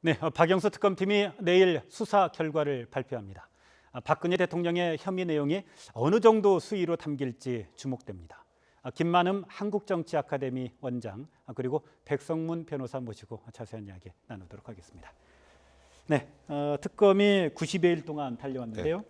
네, 박영수 특검팀이 내일 수사 결과를 발표합니다. 박근혜 대통령의 혐의 내용이 어느 정도 수위로 담길지 주목됩니다. 김만흠 한국정치아카데미 원장 그리고 백성문 변호사 모시고 자세한 이야기 나누도록 하겠습니다. 네, 특검이 90여일 동안 달려왔는데요.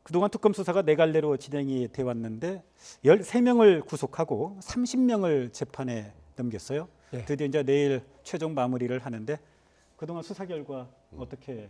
그동안 특검 수사가 네 갈래로 진행이 돼 왔는데 13명을 구속하고 30명을 재판에 넘겼어요. 네. 드디어 이제 내일 최종 마무리를 하는데 그동안 수사 결과 어떻게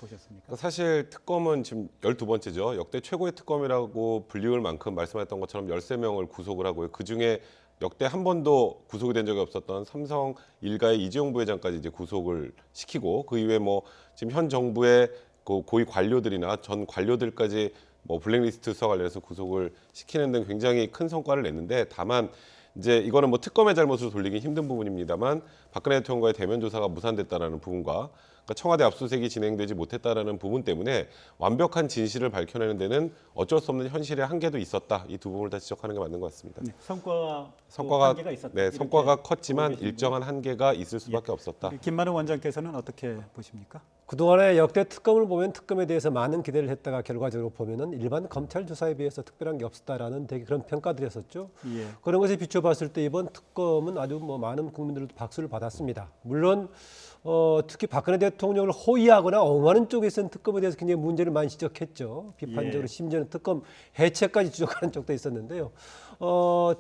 보셨습니까? 사실 특검은 지금 12번째죠. 역대 최고의 특검이라고 불리울 만큼 말씀하셨던 것처럼 13명을 구속을 하고요. 그중에 역대 한 번도 구속이 된 적이 없었던 삼성 일가의 이재용 부회장까지 이제 구속을 시키고 그 이후에 뭐 지금 현 정부의 그 고위 관료들이나 전 관료들까지 뭐 블랙리스트 수사 관련해서 구속을 시키는 등 굉장히 큰 성과를 냈는데 다만 이제 이거는 뭐 특검의 잘못으로 돌리기 힘든 부분입니다만 박근혜 대통령과의 대면 조사가 무산됐다라는 부분과 그러니까 청와대 압수수색이 진행되지 못했다라는 부분 때문에 완벽한 진실을 밝혀내는 데는 어쩔 수 없는 현실의 한계도 있었다. 이 두 부분을 다 지적하는 게 맞는 것 같습니다. 네, 성과가 한계가 있었다. 네, 성과가 컸지만 일정한 한계가 있을 수밖에 없었다. 김만흠 원장께서는 어떻게 보십니까? 그동안의 역대 특검을 보면 특검에 대해서 많은 기대를 했다가 결과적으로 보면은 일반 검찰 조사에 비해서 특별한 게 없었다라는 되게 그런 평가들이었었죠. 예. 그런 것에 비춰봤을 때 이번 특검은 아주 뭐 많은 국민들도 박수를 받았습니다. 물론 특히 박근혜 대통령을 호위하거나 옹호하는 쪽에서는 특검에 대해서 굉장히 문제를 많이 지적했죠. 비판적으로 예. 심지어는 특검 해체까지 지적하는 쪽도 있었는데요.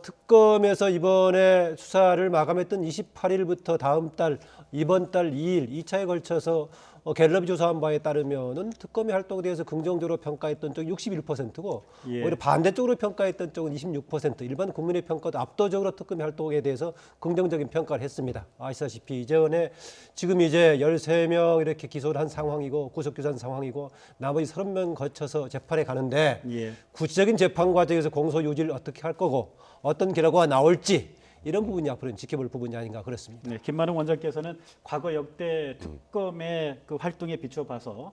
특검에서 이번에 수사를 마감했던 28일부터 다음 달 이번 달 2일 2차에 걸쳐서 갤럽이 조사한 바에 따르면은 특검의 활동에 대해서 긍정적으로 평가했던 쪽이 61%고 예. 오히려 반대쪽으로 평가했던 쪽은 26%. 일반 국민의 평가도 압도적으로 특검의 활동에 대해서 긍정적인 평가를 했습니다. 아시다시피 이전에 지금 이제 13명 이렇게 기소를 한 상황이고 구속 기소한 상황이고 나머지 30명 거쳐서 재판에 가는데 예. 구체적인 재판 과정에서 공소 유지를 어떻게 할 거고 어떤 결과가 나올지 이런 부분이 앞으로는 지켜볼 부분이 아닌가 그렇습니다. 네, 김만흠 원장께서는 과거 역대 특검의 그 활동에 비춰봐서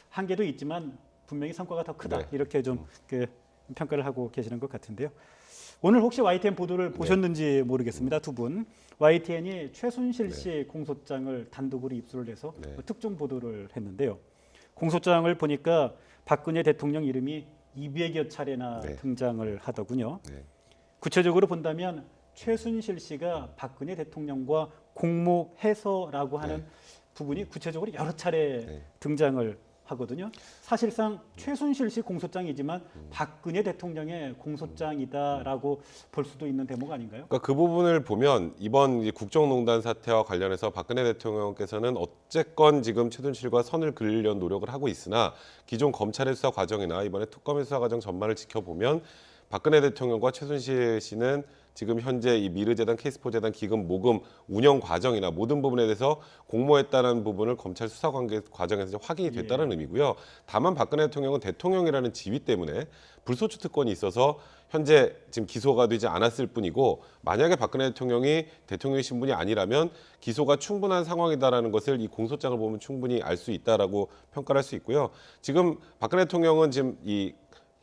한계도 있지만 분명히 성과가 더 크다 네. 이렇게 좀 그 평가를 하고 계시는 것 같은데요. 오늘 혹시 YTN 보도를 보셨는지 모르겠습니다. 두 분. YTN이 최순실 씨 공소장을 단독으로 입수를 해서 특종 보도를 했는데요. 공소장을 보니까 박근혜 대통령 이름이 200여 차례나 등장을 하더군요. 구체적으로 본다면 최순실 씨가 박근혜 대통령과 공모해서라고 하는 부분이 구체적으로 여러 차례 등장을 하거든요. 사실상 최순실 씨 공소장이지만 박근혜 대통령의 공소장이다라고 볼 수도 있는 대목 아닌가요? 그러니까 그 부분을 보면 이번 이제 국정농단 사태와 관련해서 박근혜 대통령께서는 어쨌건 지금 최순실과 선을 그으려는 노력을 하고 있으나 기존 검찰의 수사 과정이나 이번에 특검의 수사 과정 전반을 지켜보면 박근혜 대통령과 최순실 씨는 지금 현재 이 미르재단, 케이스포재단 기금 모금 운영 과정이나 모든 부분에 대해서 공모했다는 부분을 검찰 수사 관계 과정에서 확인이 됐다는 의미고요. 다만 박근혜 대통령은 대통령이라는 지위 때문에 불소추 특권이 있어서 현재 지금 기소가 되지 않았을 뿐이고 만약에 박근혜 대통령이 대통령의 신분이 아니라면 기소가 충분한 상황이다라는 것을 이 공소장을 보면 충분히 알 수 있다라고 평가를 할 수 있고요. 지금 박근혜 대통령은 지금 이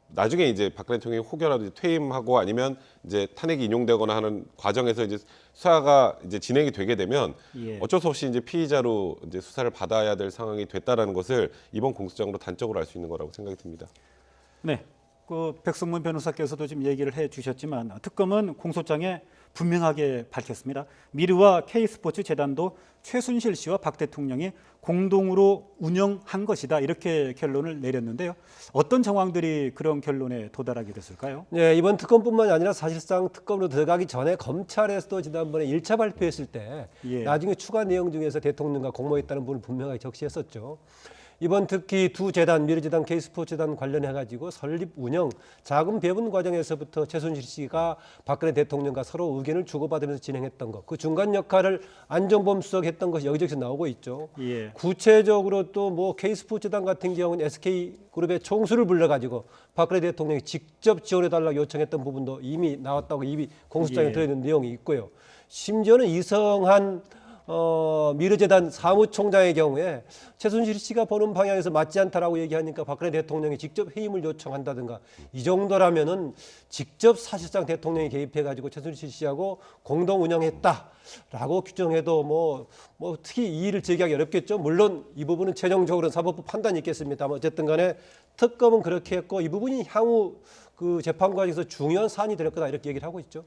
나중에 이제 박근혜 대통령이 혹여라도 퇴임하고 아니면 이제 탄핵이 인용되거나 하는 과정에서 이제 수사가 이제 진행이 되게 되면 어쩔 수 없이 이제 피의자로 이제 수사를 받아야 될 상황이 됐다라는 것을 이번 공소장으로 단적으로 알 수 있는 거라고 생각이 듭니다. 네, 그 백성문 변호사께서도 지금 얘기를 해주셨지만 특검은 공소장에 분명하게 밝혔습니다. 미르와 K스포츠 재단도 최순실 씨와 박 대통령이 공동으로 운영한 것이다 이렇게 결론을 내렸는데요. 어떤 정황들이 그런 결론에 도달하게 됐을까요? 네, 이번 특검뿐만 아니라 사실상 특검으로 들어가기 전에 검찰에서도 지난번에 1차 발표했을 때 나중에 추가 내용 중에서 대통령과 공모했다는 부분을 분명하게 적시했었죠. 이번 특히 두 재단, 미르재단, K스포츠재단 관련해가지고 설립, 운영, 자금 배분 과정에서부터 최순실 씨가 박근혜 대통령과 서로 의견을 주고받으면서 진행했던 것, 그 중간 역할을 안종범 수석이 했던 것이 여기저기서 나오고 있죠. 구체적으로 또 뭐 K스포츠재단 같은 경우는 SK그룹의 총수를 불러가지고 박근혜 대통령이 직접 지원해달라고 요청했던 부분도 이미 나왔다고 이미 공소장에 들어있는 내용이 있고요. 심지어는 이성한 미르재단 사무총장의 경우에 최순실 씨가 보는 방향에서 맞지 않다라고 얘기하니까 박근혜 대통령이 직접 해임을 요청한다든가 이 정도라면은 직접 사실상 대통령이 개입해가지고 최순실 씨하고 공동 운영했다라고 규정해도 뭐 특히 이의를 제기하기 어렵겠죠. 물론 이 부분은 최종적으로 사법부 판단이 있겠습니다만 어쨌든간에 특검은 그렇게 했고 이 부분이 향후 그 재판 과정에서 중요한 사안이 될 거다 이렇게 얘기를 하고 있죠.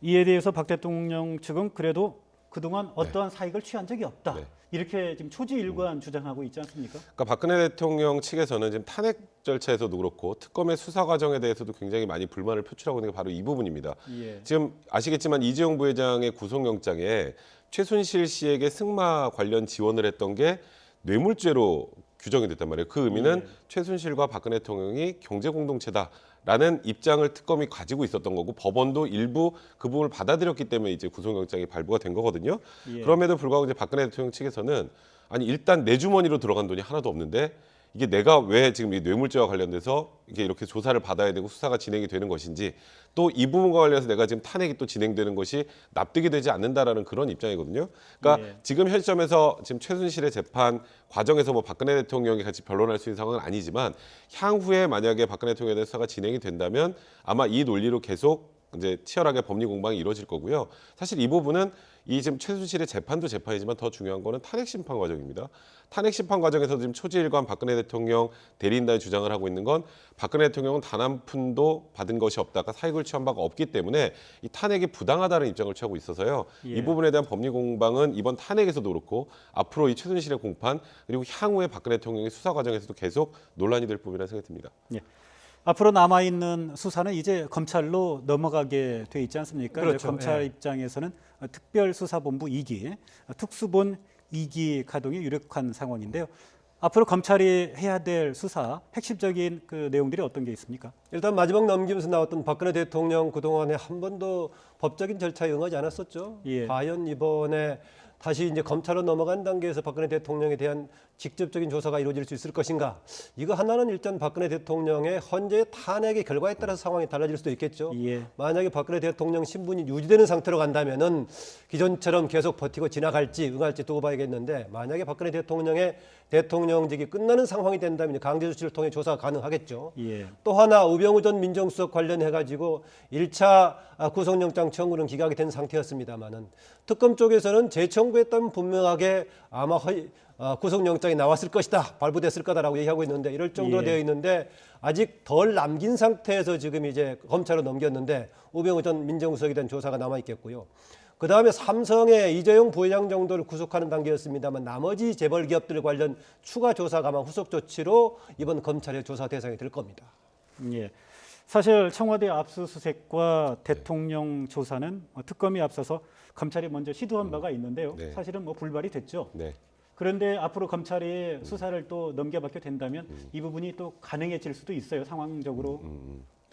이에 대해서 박 대통령 측은 그래도 그동안 어떠한 사익을 취한 적이 없다. 네. 이렇게 지금 초지일관 주장하고 있지 않습니까? 그러니까 박근혜 대통령 측에서는 지금 탄핵 절차에서도 그렇고 특검의 수사 과정에 대해서도 굉장히 많이 불만을 표출하고 있는 게 바로 이 부분입니다. 예. 지금 아시겠지만 이재용 부회장의 구속영장에 최순실 씨에게 승마 관련 지원을 했던 게 뇌물죄로 규정이 됐단 말이에요. 그 의미는 최순실과 박근혜 대통령이 경제 공동체다라는 입장을 특검이 가지고 있었던 거고 법원도 일부 그 부분을 받아들였기 때문에 이제 구속영장이 발부가 된 거거든요. 예. 그럼에도 불구하고 이제 박근혜 대통령 측에서는 아니 일단 내 주머니로 들어간 돈이 하나도 없는데 이게 내가 왜 지금 이 뇌물죄와 관련돼서 이게 이렇게 조사를 받아야 되고 수사가 진행이 되는 것인지 또 이 부분과 관련해서 내가 지금 탄핵이 또 진행되는 것이 납득이 되지 않는다라는 그런 입장이거든요. 그러니까 예. 지금 현 시점에서 지금 최순실의 재판 과정에서 뭐 박근혜 대통령이 같이 변론할 수 있는 상황은 아니지만 향후에 만약에 박근혜 대통령에 대한 수사가 진행이 된다면 아마 이 논리로 계속 이제 치열하게 법리 공방이 이루어질 거고요. 사실 이 부분은 이 지금 최순실의 재판도 재판이지만 더 중요한 거는 탄핵 심판 과정입니다. 탄핵 심판 과정에서 지금 초지일관 박근혜 대통령 대리인단이 주장을 하고 있는 건 박근혜 대통령은 단 한 푼도 받은 것이 없다가 사익을 취한 바가 없기 때문에 이 탄핵이 부당하다는 입장을 취하고 있어서요. 예. 이 부분에 대한 법리 공방은 이번 탄핵에서도 그렇고 앞으로 이 최순실의 공판 그리고 향후에 박근혜 대통령의 수사 과정에서도 계속 논란이 될 부분이라는 생각이 듭니다. 예. 앞으로 남아 있는 수사는 이제 검찰로 넘어가게 돼 있지 않습니까? 그렇죠. 이제 검찰 예. 입장에서는 특별수사본부 2기, 특수본 2기 가동이 유력한 상황인데요. 앞으로 검찰이 해야 될 수사 핵심적인 그 내용들이 어떤 게 있습니까? 일단 마지막 넘기면서 나왔던 박근혜 대통령 그동안에 한 번도 법적인 절차에 응하지 않았었죠. 예. 과연 이번에 다시 이제 검찰로 넘어간 단계에서 박근혜 대통령에 대한 직접적인 조사가 이루어질 수 있을 것인가? 이거 하나는 일단 박근혜 대통령의 헌재 탄핵의 결과에 따라서 상황이 달라질 수도 있겠죠. 예. 만약에 박근혜 대통령 신분이 유지되는 상태로 간다면은 기존처럼 계속 버티고 지나갈지 응할지 두고 봐야겠는데 만약에 박근혜 대통령의 대통령직이 끝나는 상황이 된다면 강제 조치를 통해 조사가 가능하겠죠. 예. 또 하나 우병우 전 민정수석 관련해 가지고 1차 구속영장 청구는 기각이 된 상태였습니다만은 특검 쪽에서는 재청구했다면 분명하게 아마 구속영장이 나왔을 것이다, 발부됐을 거다라고 얘기하고 있는데 이럴 정도로 예. 되어 있는데 아직 덜 남긴 상태에서 지금 이제 검찰로 넘겼는데 우병우 전 민정수석에 대한 조사가 남아 있겠고요. 그 다음에 삼성의 이재용 부회장 정도를 구속하는 단계였습니다만 나머지 재벌 기업들 관련 추가 조사가 아마 후속 조치로 이번 검찰의 조사 대상이 될 겁니다. 예. 사실 청와대 압수수색과 대통령 조사는 특검이 앞서서 검찰이 먼저 시도한 바가 있는데요. 네. 사실은 뭐 불발이 됐죠. 네. 그런데 앞으로 검찰이 수사를 또 넘겨받게 된다면 이 부분이 또 가능해질 수도 있어요. 상황적으로.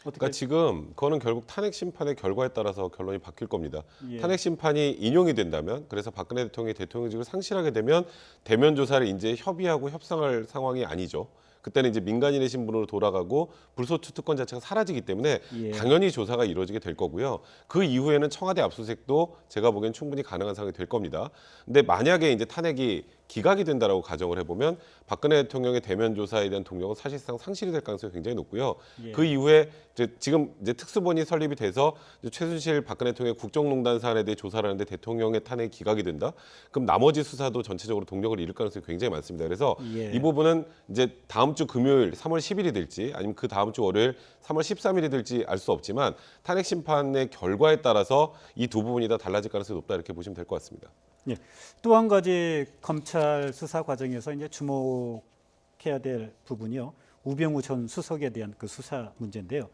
어떻게? 그러니까 지금 그거는 결국 탄핵 심판의 결과에 따라서 결론이 바뀔 겁니다. 예. 탄핵 심판이 인용이 된다면 그래서 박근혜 대통령이 대통령직을 상실하게 되면 대면 조사를 이제 협의하고 협상할 상황이 아니죠. 그때는 이제 민간인의 신분으로 돌아가고 불소추 특권 자체가 사라지기 때문에 예. 당연히 조사가 이루어지게 될 거고요. 그 이후에는 청와대 압수수색도 제가 보기엔 충분히 가능한 상황이 될 겁니다. 근데 만약에 이제 탄핵이 기각이 된다라고 가정을 해보면 박근혜 대통령의 대면 조사에 대한 동력은 사실상 상실이 될 가능성이 굉장히 높고요. 예. 그 이후에 지금 이제 특수본이 설립이 돼서 이제 최순실 박근혜 대통령의 국정농단 사안에 대해 조사를 하는데 대통령의 탄핵이 기각이 된다. 그럼 나머지 수사도 전체적으로 동력을 잃을 가능성이 굉장히 많습니다. 그래서 예. 이 부분은 이제 다음 주 금요일 3월 10일이 될지 아니면 그 다음 주 월요일 3월 13일이 될지 알 수 없지만 탄핵 심판의 결과에 따라서 이 두 부분이 다 달라질 가능성이 높다 이렇게 보시면 될 것 같습니다. 예. 또 한 가지 검찰 수사 과정에서 이제 주목해야 될 부분이요. 우병우 전 수석에 대한 그 수사 문제인데요.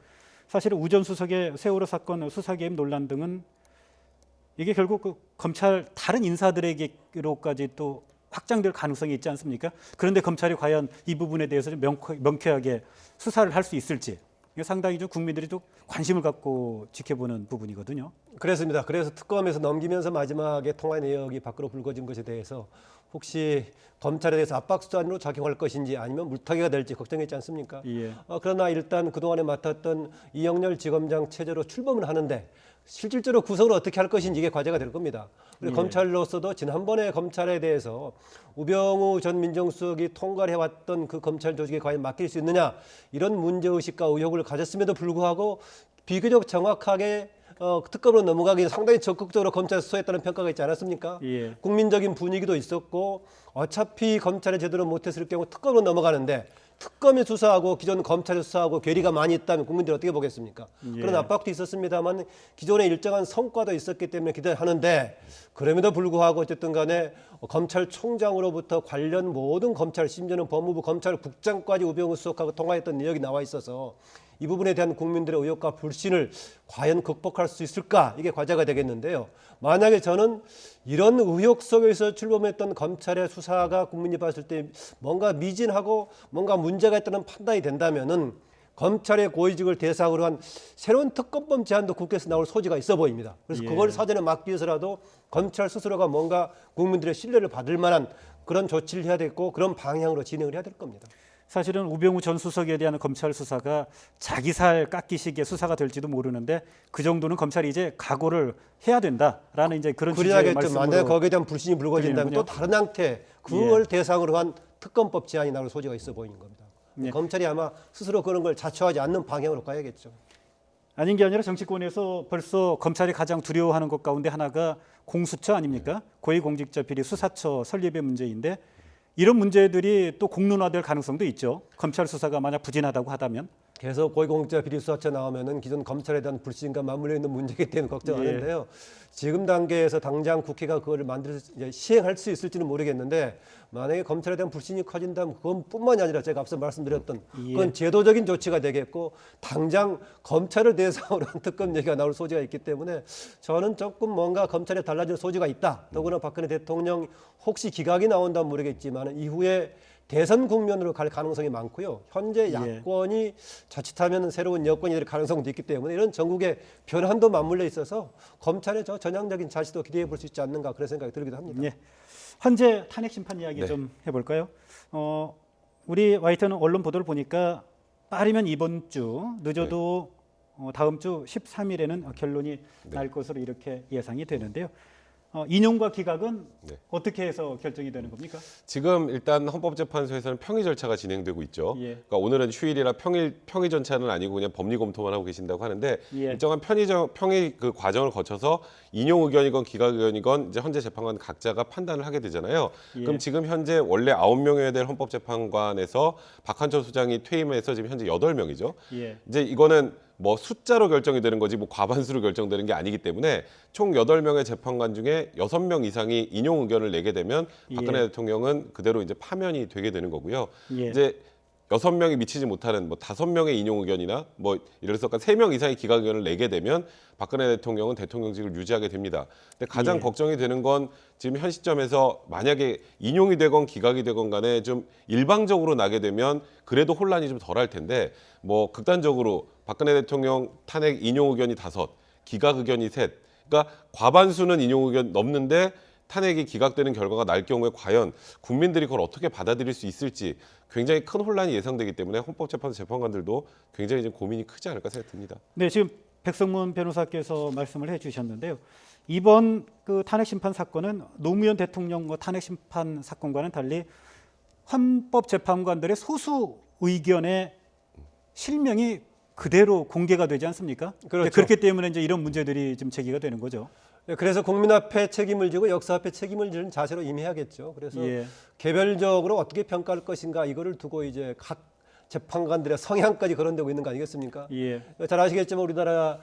사실은 우 전 수석의 세월호 사건 수사 개입 논란 등은 이게 결국 그 검찰 다른 인사들에게로까지 또 확장될 가능성이 있지 않습니까? 그런데 검찰이 과연 이 부분에 대해서 좀 명쾌하게 수사를 할 수 있을지 이게 상당히 좀 국민들이 또 관심을 갖고 지켜보는 부분이거든요. 그렇습니다. 그래서 특검에서 넘기면서 마지막에 통화 내역이 밖으로 불거진 것에 대해서 혹시 검찰에 대해서 압박수단으로 작용할 것인지 아니면 물타기가 될지 걱정했지 않습니까? 예. 그러나 일단 그동안에 맡았던 이영렬 지검장 체제로 출범을 하는데 실질적으로 구성을 어떻게 할 것인지 이게 과제가 될 겁니다. 그리고 검찰로서도 지난번에 검찰에 대해서 우병우 전 민정수석이 통과를 해왔던 그 검찰 조직에 과연 맡길 수 있느냐 이런 문제의식과 의혹을 가졌음에도 불구하고 비교적 정확하게 특검으로 넘어가기 상당히 적극적으로 검찰에 수사했다는 평가가 있지 않았습니까? 예. 국민적인 분위기도 있었고 어차피 검찰에 제대로 못했을 경우 특검으로 넘어가는데 특검이 수사하고 기존 검찰이 수사하고 괴리가 많이 있다면 국민들이 어떻게 보겠습니까? 예. 그런 압박도 있었습니다만 기존에 일정한 성과도 있었기 때문에 기대하는데 그럼에도 불구하고 어쨌든 간에 검찰총장으로부터 관련 모든 검찰 심지어는 법무부 검찰국장까지 우병우 수석하고 통화했던 내역이 나와 있어서 이 부분에 대한 국민들의 의혹과 불신을 과연 극복할 수 있을까? 이게 과제가 되겠는데요. 만약에 저는 이런 의혹 속에서 출범했던 검찰의 수사가 국민이 봤을 때 뭔가 미진하고 뭔가 문제가 있다는 판단이 된다면은 검찰의 고위직을 대상으로 한 새로운 특검법 제안도 국회에서 나올 소지가 있어 보입니다. 그래서 그걸 사전에 막기 위해서라도 검찰 스스로가 뭔가 국민들의 신뢰를 받을 만한 그런 조치를 해야 되고 그런 방향으로 진행을 해야 될 겁니다. 사실은 우병우 전 수석에 대한 검찰 수사가 자기 살 깎기식의 수사가 될지도 모르는데 그 정도는 검찰이 이제 각오를 해야 된다라는 이제 그런 취지의 그래야겠죠. 말씀으로 만약에 거기에 대한 불신이 불거진다면 또 다른 형태 그걸 대상으로 한 특검법 제안이 나올 소지가 있어 보이는 겁니다. 검찰이 아마 스스로 그런 걸 자초하지 않는 방향으로 가야겠죠. 아닌 게 아니라 정치권에서 벌써 검찰이 가장 두려워하는 것 가운데 하나가 공수처 아닙니까? 고위공직자 비리 수사처 설립의 문제인데 이런 문제들이 또 공론화될 가능성도 있죠. 검찰 수사가 만약 부진하다고 하다면. 계속 고위공직자 비리 수사처 나오면은 기존 검찰에 대한 불신과 맞물려 있는 문제이기 때문에 걱정하는데요. 지금 단계에서 당장 국회가 그걸 시행할 수 있을지는 모르겠는데 만약에 검찰에 대한 불신이 커진다면 그것뿐만이 아니라 제가 앞서 말씀드렸던 그건 제도적인 조치가 되겠고 당장 검찰을 대상으로 한 특검 얘기가 나올 소지가 있기 때문에 저는 조금 뭔가 검찰에 달라질 소지가 있다. 더구나 박근혜 대통령 혹시 기각이 나온다면 모르겠지만 이후에 대선 국면으로 갈 가능성이 많고요. 현재 야권이 자칫하면 새로운 여권이 될 가능성도 있기 때문에 이런 전국의 변환도 맞물려 있어서 검찰의 저 전향적인 자세도 기대해 볼 수 있지 않는가 그런 생각이 들기도 합니다. 예. 현재 탄핵 심판 이야기 좀 해볼까요? 우리 YTN 언론 보도를 보니까 빠르면 이번 주, 늦어도 다음 주 13일에는 결론이 날 것으로 이렇게 예상이 되는데요. 인용과 기각은 어떻게 해서 결정이 되는 겁니까? 지금 일단 헌법재판소에서는 평의 절차가 진행되고 있죠. 그러니까 오늘은 휴일이라 평의 절차는 아니고 그냥 법리 검토만 하고 계신다고 하는데 일정한 평의 그 과정을 거쳐서 인용 의견이건 기각 의견이건 이제 현재 재판관 각자가 판단을 하게 되잖아요. 그럼 지금 현재 원래 9명이어야 될 헌법재판관에서 박한철 소장이 퇴임해서 지금 현재 8명이죠. 이제 이거는 뭐 숫자로 결정이 되는 거지 뭐 과반수로 결정되는 게 아니기 때문에 총 8명의 재판관 중에 6명 이상이 인용 의견을 내게 되면 박근혜 대통령은 그대로 이제 파면이 되게 되는 거고요. 이제 6명이 미치지 못하는 뭐 5명의 인용 의견이나 뭐 예를 들어서 3명 이상의 기각 의견을 내게 되면 박근혜 대통령은 대통령직을 유지하게 됩니다. 근데 가장 걱정이 되는 건 지금 현 시점에서 만약에 인용이 되건 기각이 되건 간에 좀 일방적으로 나게 되면 그래도 혼란이 좀 덜할 텐데 뭐 극단적으로 박근혜 대통령 탄핵 인용 의견이 5, 기각 의견이 3. 그러니까 과반수는 인용 의견 넘는데 탄핵이 기각되는 결과가 날 경우에 과연 국민들이 그걸 어떻게 받아들일 수 있을지 굉장히 큰 혼란이 예상되기 때문에 헌법재판소 재판관들도 굉장히 좀 고민이 크지 않을까 생각됩니다. 네, 지금 백성문 변호사께서 말씀을 해주셨는데요. 이번 그 탄핵 심판 사건은 노무현 대통령 탄핵 심판 사건과는 달리 헌법재판관들의 소수 의견의 실명이 그대로 공개가 되지 않습니까? 그렇죠. 그렇기 때문에 이제 이런 문제들이 좀 제기가 되는 거죠. 그래서 국민 앞에 책임을 지고 역사 앞에 책임을 지는 자세로 임해야겠죠. 그래서 개별적으로 어떻게 평가할 것인가 이거를 두고 이제 각 재판관들의 성향까지 거론되고 있는 거 아니겠습니까? 잘 아시겠지만 우리나라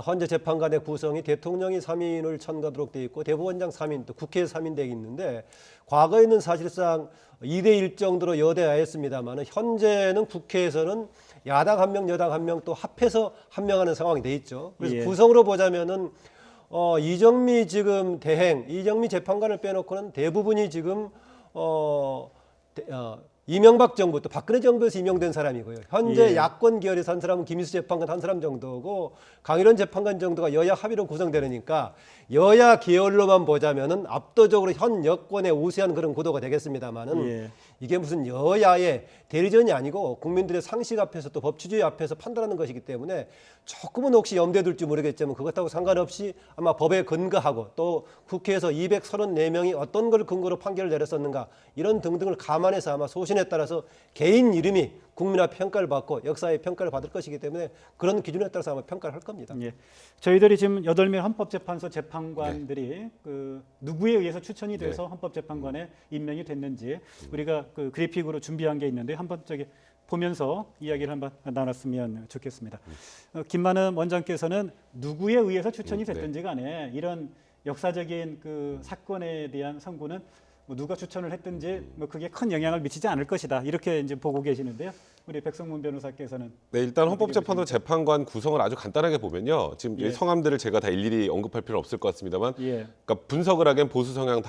헌재 재판관의 구성이 대통령이 3인을 천거하도록 돼 있고 대법원장 3인 또 국회 3인 돼 있는데 과거에는 사실상 2대1 정도로 여대야였습니다만 현재는 국회에서는 야당 1명, 여당 1명 또 합해서 한 명 하는 상황이 돼 있죠. 그래서 구성으로 보자면은 이정미 지금 이정미 재판관을 빼놓고는 대부분이 지금 이명박 정부 또 박근혜 정부에서 임명된 사람이고요. 현재 예. 야권 계열에서 한 사람은 김희수 재판관 한 사람 정도고 강일원 재판관 정도가 여야 합의로 구성되니까 여야 계열로만 보자면은 압도적으로 현 여권에 우세한 그런 구도가 되겠습니다만은 예. 이게 무슨 여야의 대리전이 아니고 국민들의 상식 앞에서 또 법치주의 앞에서 판단하는 것이기 때문에 조금은 혹시 염두에 둘지 모르겠지만 그것하고 상관없이 아마 법에 근거하고 또 국회에서 234명이 어떤 걸 근거로 판결을 내렸었는가 이런 등등을 감안해서 아마 소신에 따라서 개인 이름이 국민 앞 평가를 받고 역사의 평가를 받을 것이기 때문에 그런 기준에 따라서 아마 평가를 할 겁니다. 예. 저희들이 지금 8명 헌법재판소 재판관들이 그 누구에 의해서 추천이 돼서 헌법재판관에 임명이 됐는지 우리가 그 그래픽으로 준비한 게 있는데 한번 저기 보면서 이야기를 한번 나눴으면 좋겠습니다. 김만흠 원장께서는 누구에 의해서 추천이 됐든지 간에 이런 역사적인 그 사건에 대한 선고는 뭐 누가 추천을 했든지 뭐 그게 큰 영향을 미치지 않을 것이다 이렇게 이제 보고 계시는데요. 우리 백성문 변호사께서는 네, 일단 헌법재판소 재판관 구성을 아주 간단하게 보면요. 지금 예. 이 성함들을 제가 다 일일이 언급할 필요는 없을 것 같습니다만, 예. 그러니까 분석을 하기엔 보수 성향 5,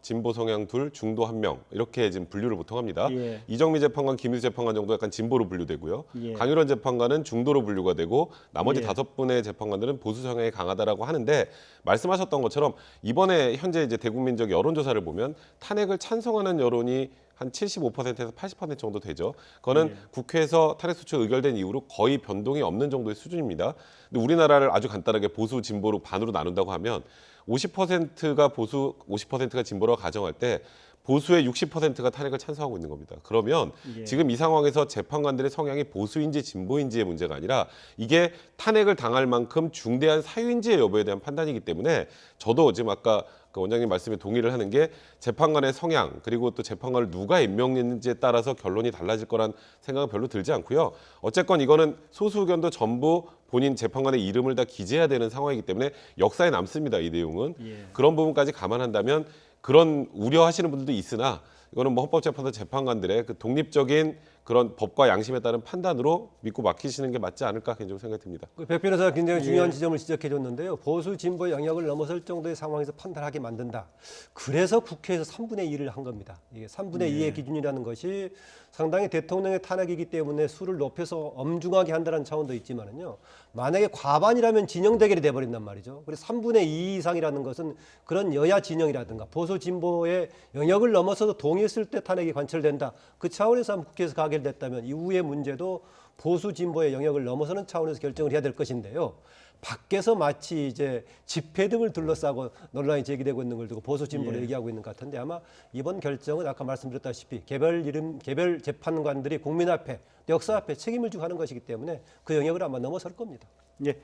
진보 성향 2, 중도 1명 이렇게 지금 분류를 보통 합니다. 예. 이정미 재판관, 김희수 재판관 정도 약간 진보로 분류되고요. 예. 강일원 재판관은 중도로 분류가 되고 나머지 예. 5분의 재판관들은 보수 성향이 강하다라고 하는데 말씀하셨던 것처럼 이번에 현재 이제 대국민적 여론조사를 보면 탄핵을 찬성하는 여론이 한 75%에서 80% 정도 되죠. 그거는 예. 국회에서 탄핵소추 의결된 이후로 거의 변동이 없는 정도의 수준입니다. 근데 우리나라를 아주 간단하게 보수 진보로 반으로 나눈다고 하면 50%가 보수, 50%가 진보라고 가정할 때 보수의 60%가 탄핵을 찬성하고 있는 겁니다. 그러면 예. 지금 이 상황에서 재판관들의 성향이 보수인지 진보인지의 문제가 아니라 이게 탄핵을 당할 만큼 중대한 사유인지의 여부에 대한 판단이기 때문에 저도 지금 아까 그 원장님 말씀에 동의를 하는 게 재판관의 성향 그리고 또 재판관을 누가 임명했는지에 따라서 결론이 달라질 거란 생각은 별로 들지 않고요. 어쨌건 이거는 소수 의견도 전부 본인 재판관의 이름을 다 기재해야 되는 상황이기 때문에 역사에 남습니다. 이 내용은. 예. 그런 부분까지 감안한다면 그런 우려하시는 분들도 있으나 이거는 뭐 헌법재판소 재판관들의 그 독립적인 그런 법과 양심에 따른 판단으로 믿고 맡기시는 게 맞지 않을까 개인적으로 생각이 듭니다. 백 변호사가 굉장히 예. 중요한 지점을 지적해 줬는데요. 보수 진보의 영역을 넘어설 정도의 상황에서 판단하게 만든다. 그래서 국회에서 3분의 2를 한 겁니다. 이게 3분의 2의 기준이라는 것이 상당히 대통령의 탄핵이기 때문에 수를 높여서 엄중하게 한다는 차원도 있지만은요. 만약에 과반이라면 진영 대결이 돼버린단 말이죠. 그래서 3분의 2 이상이라는 것은 그런 여야 진영이라든가 보수 진보의 영역을 넘어서도 동의했을 때 탄핵이 관철된다. 그 차원에서 한번 국회에서 가결됐다면 이후의 문제도 보수 진보의 영역을 넘어서는 차원에서 결정을 해야 될 것인데요. 밖에서 마치 이제 집회 등을 둘러싸고 논란이 제기되고 있는 걸 두고 보수 진보를 얘기하고 있는 것 같은데 아마 이번 결정은 아까 말씀드렸다시피 개별 재판관들이 국민 앞에 역사 앞에 책임을 지고 하는 것이기 때문에 그 영역을 아마 넘어설 겁니다. 예.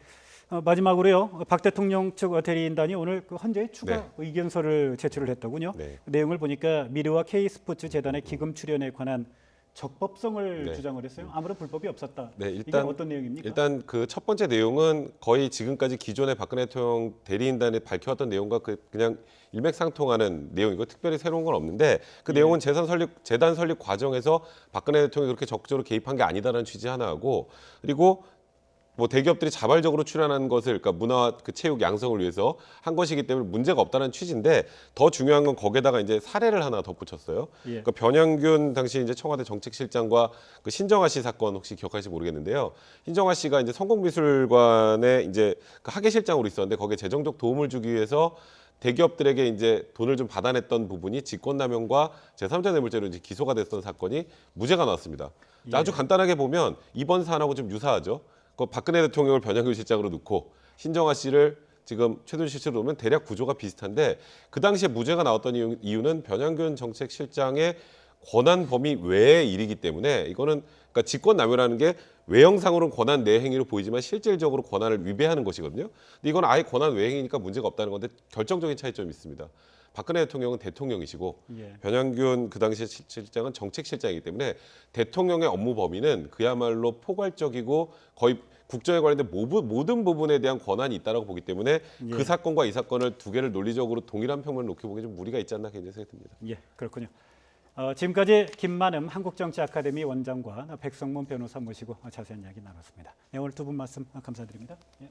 마지막으로요. 박 대통령 측 대리인단이 오늘 그 헌재 추가 네. 의견서를 제출을 했더군요. 네. 내용을 보니까 미르와 K스포츠 재단의 기금 출연에 관한 적법성을 네. 주장을 했어요. 아무런 불법이 없었다. 네, 이게 일단 어떤 내용입니까? 일단 그 첫 번째 내용은 거의 지금까지 기존의 박근혜 대통령 대리인단이 밝혀왔던 내용과 그냥 일맥상통하는 내용이고 특별히 새로운 건 없는데 그 내용은 재단 설립 과정에서 박근혜 대통령이 그렇게 적극적으로 개입한 게 아니다라는 취지 하나하고 그리고 뭐 대기업들이 자발적으로 출연하는 것을 그러니까 문화와 그 체육 양성을 위해서 한 것이기 때문에 문제가 없다는 취지인데 더 중요한 건 거기에다가 이제 사례를 하나 덧붙였어요. 예. 그러니까 변양균 당시 이제 청와대 정책실장과 그 신정아 씨 사건 혹시 기억하실지 모르겠는데요. 신정아 씨가 이제 성공미술관에 이제 그 학예실장으로 있었는데 거기에 재정적 도움을 주기 위해서 대기업들에게 이제 돈을 좀 받아냈던 부분이 직권남용과 제3자 뇌물죄로 이제 기소가 됐던 사건이 무죄가 나왔습니다. 예. 아주 간단하게 보면 이번 사안하고 좀 유사하죠. 그 박근혜 대통령을 변양균 실장으로 놓고 신정아 씨를 지금 최순실 씨로 놓으면 대략 구조가 비슷한데 그 당시에 무죄가 나왔던 이유는 변양균 정책실장의 권한 범위 외의 일이기 때문에 이거는 그러니까 직권남용이라는 게 외형상으로는 권한 내 행위로 보이지만 실질적으로 권한을 위배하는 것이거든요. 근데 이건 아예 권한 외 행위니까 문제가 없다는 건데 결정적인 차이점이 있습니다. 박근혜 대통령은 대통령이시고 예. 변양균 그 당시 실장은 정책실장이기 때문에 대통령의 업무 범위는 그야말로 포괄적이고 거의 국정에 관련된 모든 부분에 대한 권한이 있다고 보기 때문에 그 사건과 이 사건을 두 개를 논리적으로 동일한 평면을 놓게 보기 좀 무리가 있지 않나 개인적으로 생각이 듭니다. 예, 그렇군요. 지금까지 김만흠 한국정치아카데미 원장과 백성문 변호사 모시고 자세한 이야기 나눴습니다. 네, 오늘 두 분 말씀 감사드립니다. 예.